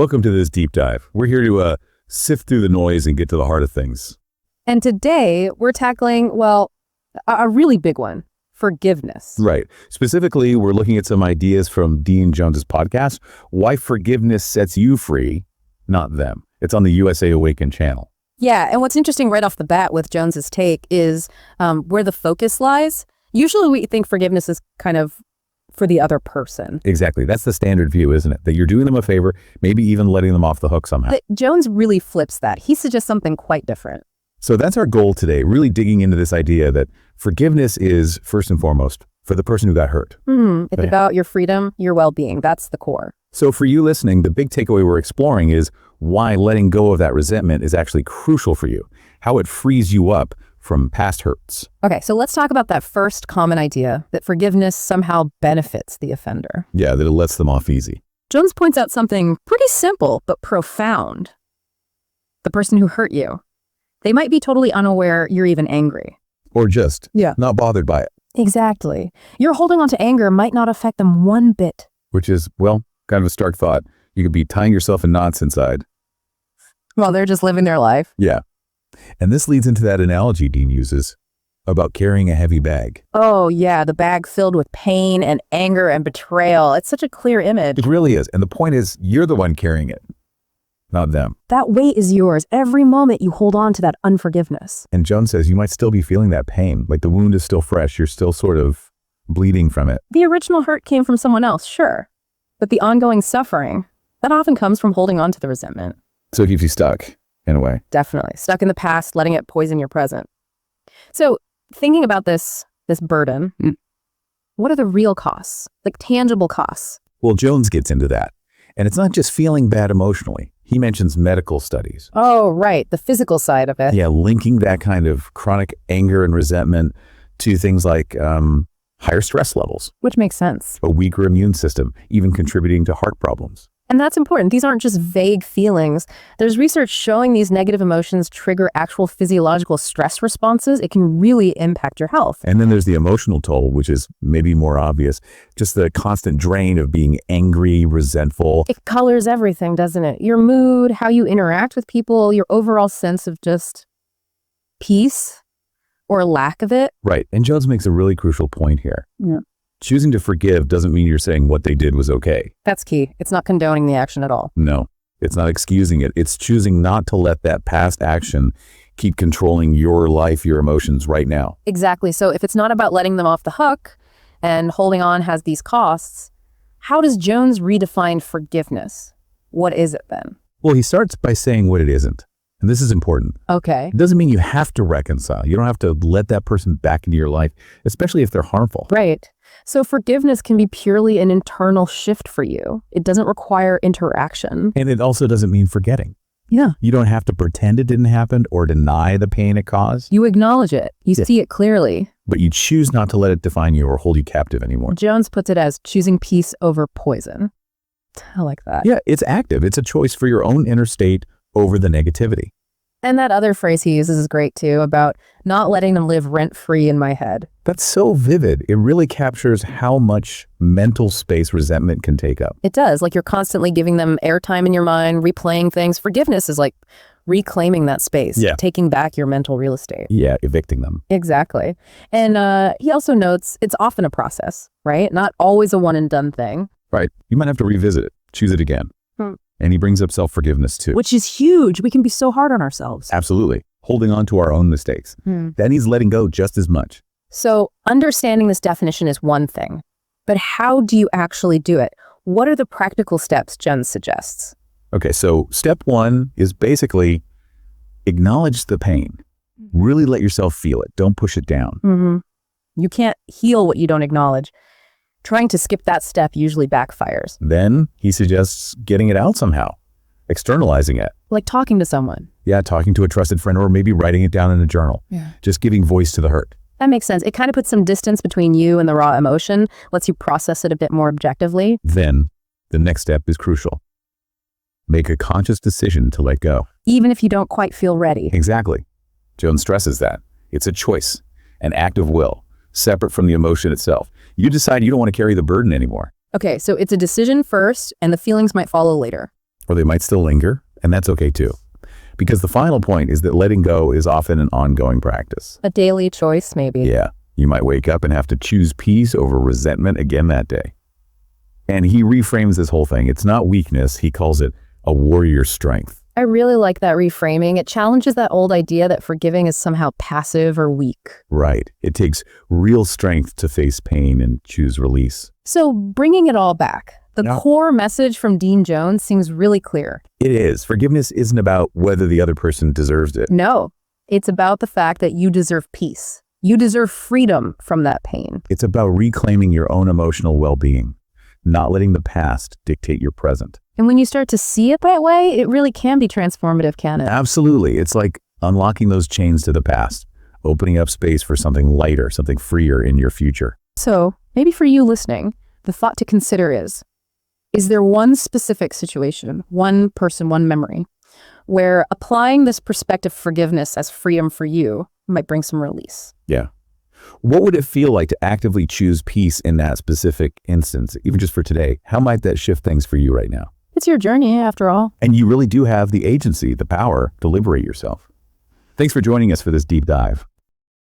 Welcome to this deep dive. We're here to sift through the noise and get to the heart of things. And today we're tackling, a really big one, forgiveness. Right. Specifically, we're looking at some ideas from Dean Jones's podcast, Why Forgiveness Sets You Free, Not Them. It's on the USA Awaken channel. Yeah, and what's interesting right off the bat with Jones's take is where the focus lies. Usually we think forgiveness is kind of for the other person. Exactly. That's the standard view, isn't it? That you're doing them a favor, maybe even letting them off the hook somehow. But Jones really flips that. He suggests something quite different. So that's our goal today, really digging into this idea that forgiveness is, first and foremost, for the person who got hurt. It's about your freedom, your well-being. That's the core. So for you listening, the big takeaway we're exploring is why letting go of that resentment is actually crucial for you, how it frees you up from past hurts. Okay, so let's talk about that first common idea, that forgiveness somehow benefits the offender. Yeah, that it lets them off easy. Jones points out something pretty simple but profound. The person who hurt you, they might be totally unaware you're even angry. Or just not bothered by it. Exactly. Your holding on to anger might not affect them one bit. Which is, well, kind of a stark thought. You could be tying yourself in knots inside. Well, they're just living their life. Yeah. And this leads into that analogy Dean uses about carrying a heavy bag. Oh, yeah, the bag filled with pain and anger and betrayal. It's such a clear image. It really is. And the point is, you're the one carrying it, not them. That weight is yours every moment you hold on to that unforgiveness. And Jones says you might still be feeling that pain. Like the wound is still fresh. You're still sort of bleeding from it. The original hurt came from someone else, sure. But the ongoing suffering, that often comes from holding on to the resentment. So it keeps you stuck, in a way. Definitely. Stuck in the past, letting it poison your present. So thinking about this burden, what are the real costs? Like tangible costs? Well, Jones gets into that. And it's not just feeling bad emotionally. He mentions medical studies. Oh, right. The physical side of it. Yeah, linking that kind of chronic anger and resentment to things like higher stress levels. Which makes sense. A weaker immune system, even contributing to heart problems. And that's important. These aren't just vague feelings. There's research showing these negative emotions trigger actual physiological stress responses. It can really impact your health. And then there's the emotional toll, which is maybe more obvious. Just the constant drain of being angry, resentful. It colors everything, doesn't it? Your mood, how you interact with people, your overall sense of just peace or lack of it. Right. And Jones makes a really crucial point here. Yeah. Choosing to forgive doesn't mean you're saying what they did was okay. That's key. It's not condoning the action at all. No, it's not excusing it. It's choosing not to let that past action keep controlling your life, your emotions right now. Exactly. So if it's not about letting them off the hook and holding on has these costs, how does Jones redefine forgiveness? What is it then? Well, he starts by saying what it isn't. And this is important. Okay. It doesn't mean you have to reconcile. You don't have to let that person back into your life, especially if they're harmful. Right. So forgiveness can be purely an internal shift for you. It doesn't require interaction. And it also doesn't mean forgetting. Yeah. You don't have to pretend it didn't happen or deny the pain it caused. You acknowledge it. You see it clearly. But you choose not to let it define you or hold you captive anymore. Jones puts it as choosing peace over poison. I like that. Yeah, it's active. It's a choice for your own inner state over the negativity. And that other phrase he uses is great too, about not letting them live rent-free in my head. That's so vivid. It really captures how much mental space resentment can take up. It does. Like you're constantly giving them airtime in your mind, replaying things. Forgiveness is like reclaiming that space, taking back your mental real estate. Yeah, evicting them. Exactly. And he also notes it's often a process, right? Not always a one and done thing. Right. You might have to revisit it, choose it again. And he brings up self-forgiveness too. Which is huge. We can be so hard on ourselves. Absolutely. Holding on to our own mistakes. That needs letting go just as much. So understanding this definition is one thing, but how do you actually do it? What are the practical steps Jones suggests? Okay, so step one is basically acknowledge the pain. Really let yourself feel it. Don't push it down. You can't heal what you don't acknowledge. Trying to skip that step usually backfires. Then he suggests getting it out somehow, externalizing it. Like talking to someone. Yeah, talking to a trusted friend or maybe writing it down in a journal. Yeah. Just giving voice to the hurt. That makes sense. It kind of puts some distance between you and the raw emotion, lets you process it a bit more objectively. Then the next step is crucial. Make a conscious decision to let go. Even if you don't quite feel ready. Exactly. Jones stresses that. It's a choice, an act of will, separate from the emotion itself. You decide you don't want to carry the burden anymore. Okay, so it's a decision first, and the feelings might follow later. or they might still linger, and that's okay too. Because the final point is that letting go is often an ongoing practice. A daily choice, maybe. Yeah, you might wake up and have to choose peace over resentment again that day. And he reframes this whole thing. It's not weakness. He calls it a warrior strength. I really like that reframing. It challenges that old idea that forgiving is somehow passive or weak. Right. It takes real strength to face pain and choose release. So bringing it all back, the core message from Dean Jones seems really clear. It is. Forgiveness isn't about whether the other person deserves it. No, it's about the fact that you deserve peace. You deserve freedom from that pain. It's about reclaiming your own emotional well-being, not letting the past dictate your present. And when you start to see it that way, it really can be transformative, can it? Absolutely. It's like unlocking those chains to the past, opening up space for something lighter, something freer in your future. So maybe for you listening, the thought to consider is there one specific situation, one person, one memory, where applying this perspective of forgiveness as freedom for you might bring some release? Yeah. What would it feel like to actively choose peace in that specific instance, even just for today? How might that shift things for you right now? It's your journey, after all. And you really do have the agency, the power to liberate yourself. Thanks for joining us for this deep dive.